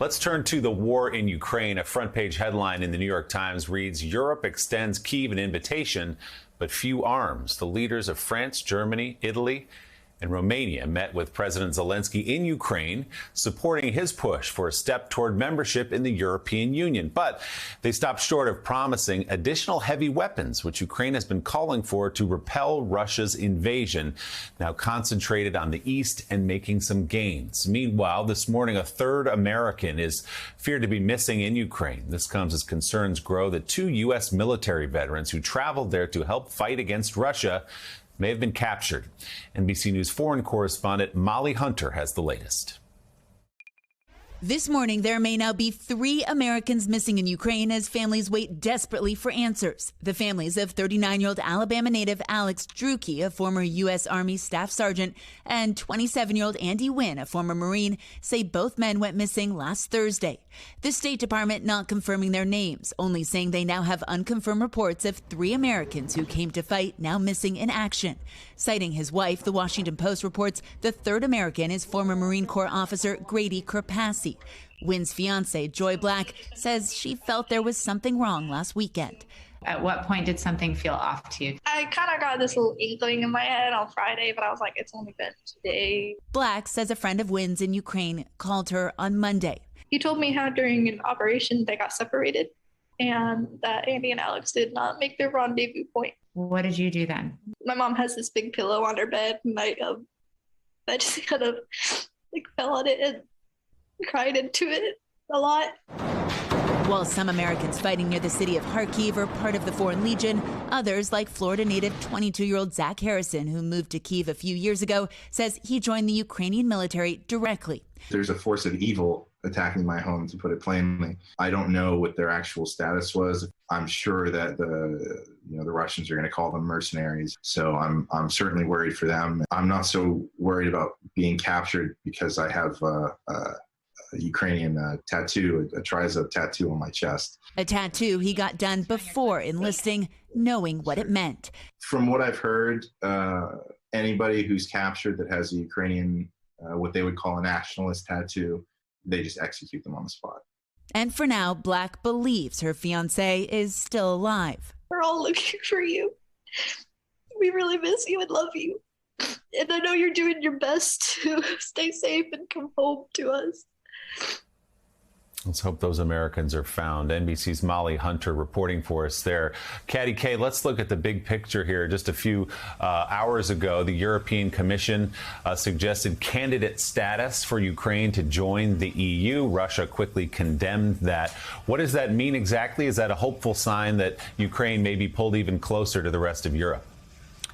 Let's turn to the war in Ukraine. A front page headline in the New York Times reads, Europe extends Kyiv an invitation, but few arms. The leaders of France, Germany, Italy, and Romania met with President Zelensky in Ukraine, supporting his push for a step toward membership in the European Union. But they stopped short of promising additional heavy weapons, which Ukraine has been calling for to repel Russia's invasion, now concentrated on the east and making some gains. Meanwhile, this morning, a third American is feared to be missing in Ukraine. This comes as concerns grow that 2 U.S. military veterans who traveled there to help fight against Russia may have been captured. NBC News foreign correspondent Molly Hunter has the latest. This morning, there may now be 3 Americans missing in Ukraine as families wait desperately for answers. The families of 39-year-old Alabama native Alex Drueke, a former U.S. Army Staff Sergeant, and 27-year-old Andy Wynn, a former Marine, say both men went missing last Thursday. The State Department not confirming their names, only saying they now have unconfirmed reports of 3 Americans who came to fight now missing in action. Citing his wife, the Washington Post reports the third American is former Marine Corps officer Grady Kerpasi. Wynn's fiance, Joy Black, says she felt there was something wrong last weekend. At what point did something feel off to you? I kind of got this little inkling in my head on Friday, but I was like, it's only been today. Black says a friend of Wynn's in Ukraine called her on Monday. He told me how during an operation they got separated and that Andy and Alex did not make their rendezvous point. What did you do then? My mom has this big pillow on her bed, and I just kind of fell on it and cried into it a lot. While some Americans fighting near the city of Kharkiv are part of the Foreign Legion, others, like Florida native 22-year-old Zach Harrison, who moved to Kyiv a few years ago, says he joined the Ukrainian military directly. There's a force of evil attacking my home, to put it plainly. I don't know what their actual status was. I'm sure that the Russians are going to call them mercenaries. So I'm certainly worried for them. I'm not so worried about being captured because I have a Ukrainian tattoo, a Trizub tattoo on my chest. A tattoo he got done before enlisting, knowing what it meant. From what I've heard, anybody who's captured that has a Ukrainian, what they would call a nationalist tattoo, they just execute them on the spot. And for now, Black believes her fiancé is still alive. We're all looking for you. We really miss you and love you. And I know you're doing your best to stay safe and come home to us. Let's hope those Americans are found. NBC's Molly Hunter reporting for us there. Caddy K, let's look at the big picture here. Just a few hours ago, the European Commission suggested candidate status for Ukraine to join the EU. Russia quickly condemned that. What does that mean exactly? Is that a hopeful sign that Ukraine may be pulled even closer to the rest of Europe?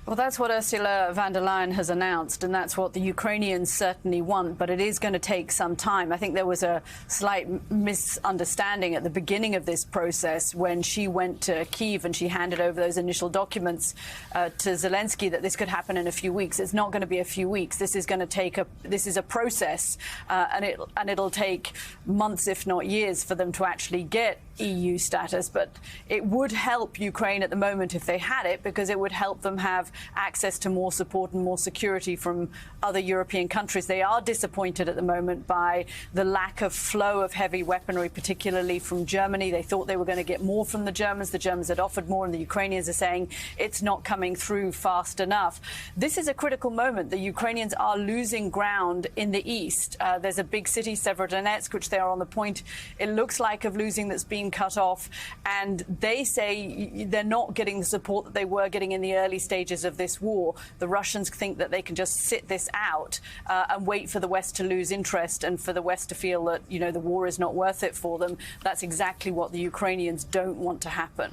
Well, that's what Ursula von der Leyen has announced, and that's what the Ukrainians certainly want, but it is going to take some time. I think there was a slight misunderstanding at the beginning of this process when she went to Kyiv and she handed over those initial documents to Zelensky that this could happen in a few weeks. It's not going to be a few weeks. This is going to take this is a process, and it'll take months, if not years, for them to actually get EU status. But it would help Ukraine at the moment if they had it, because it would help them have access to more support and more security from other European countries. They are disappointed at the moment by the lack of flow of heavy weaponry, particularly from Germany. They thought they were going to get more from the Germans. The Germans had offered more, and the Ukrainians are saying it's not coming through fast enough. This is a critical moment. The Ukrainians are losing ground in the east. There's a big city, Severodonetsk, which they are on the point, it looks like, of losing, that's being cut off. And they say they're not getting the support that they were getting in the early stages of this war. The Russians think that they can just sit this out and wait for the West to lose interest and for the West to feel that, the war is not worth it for them. That's exactly what the Ukrainians don't want to happen.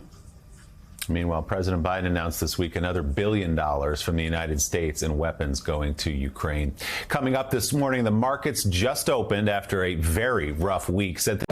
Meanwhile, President Biden announced this week another $1 billion from the United States in weapons going to Ukraine. Coming up this morning, the markets just opened after a very rough week. Said